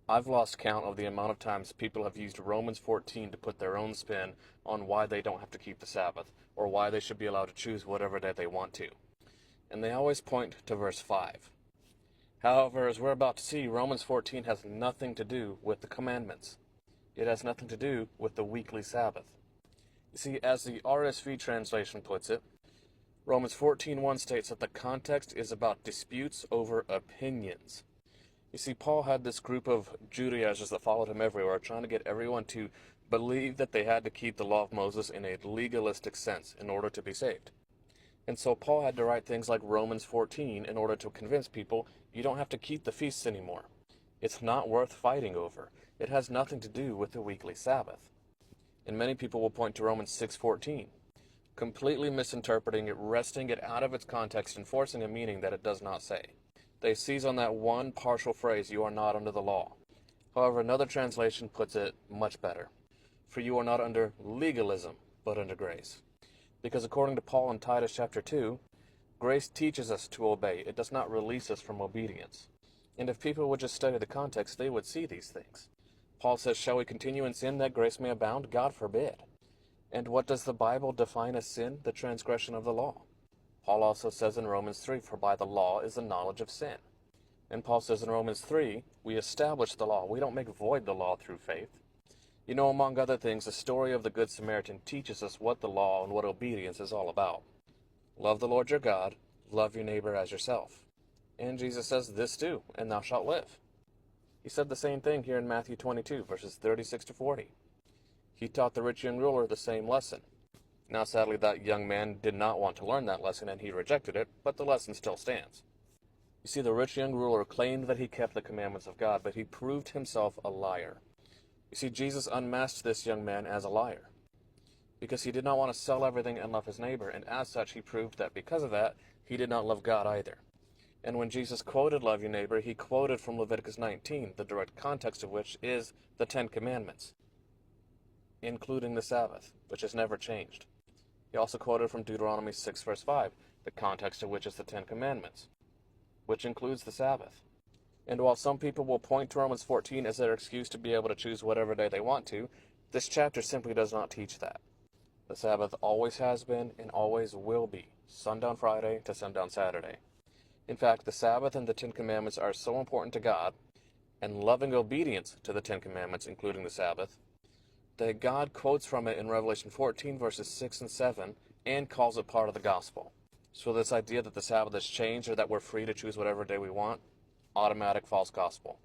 I've lost count of the amount of times people have used Romans 14 to put their own spin on why they don't have to keep the Sabbath, or why they should be allowed to choose whatever day they want to. And they always point to verse 5. However, as we're about to see, Romans 14 has nothing to do with the commandments. It has nothing to do with the weekly Sabbath. You see, as the RSV translation puts it, Romans 14:1 states that the context is about disputes over opinions. You see, Paul had this group of Judaizers that followed him everywhere, trying to get everyone to believe that they had to keep the law of Moses in a legalistic sense in order to be saved. And so Paul had to write things like Romans 14 in order to convince people you don't have to keep the feasts anymore. It's not worth fighting over. It has nothing to do with the weekly Sabbath. And many people will point to Romans 6:14, completely misinterpreting it, wresting it out of its context, and forcing a meaning that it does not say. They seize on that one partial phrase, you are not under the law. However, another translation puts it much better. For you are not under legalism, but under grace. Because according to Paul in Titus chapter 2, grace teaches us to obey. It does not release us from obedience. And if people would just study the context, they would see these things. Paul says, shall we continue in sin that grace may abound? God forbid. And what does the Bible define as sin? The transgression of the law. Paul also says in Romans 3, for by the law is the knowledge of sin. And Paul says in Romans 3, we establish the law. We don't make void the law through faith. You know, among other things, the story of the Good Samaritan teaches us what the law and what obedience is all about. Love the Lord your God, love your neighbor as yourself. And Jesus says this too, and thou shalt live. He said the same thing here in Matthew 22, verses 36 to 40. He taught the rich young ruler the same lesson. Now, sadly, that young man did not want to learn that lesson, and he rejected it, but the lesson still stands. You see, the rich young ruler claimed that he kept the commandments of God, but he proved himself a liar. You see, Jesus unmasked this young man as a liar, because he did not want to sell everything and love his neighbor, and as such, he proved that because of that, he did not love God either. And when Jesus quoted love your neighbor, he quoted from Leviticus 19, the direct context of which is the 10 Commandments, including the Sabbath, which has never changed. He also quoted from Deuteronomy 6, verse 5, the context of which is the 10 Commandments, which includes the Sabbath. And while some people will point to Romans 14 as their excuse to be able to choose whatever day they want to, this chapter simply does not teach that. The Sabbath always has been and always will be, sundown Friday to sundown Saturday. In fact, the Sabbath and the 10 Commandments are so important to God, and loving obedience to the 10 Commandments, including the Sabbath, that God quotes from it in Revelation 14, verses 6 and 7, and calls it part of the gospel. So this idea that the Sabbath has changed or that we're free to choose whatever day we want, automatic false gospel.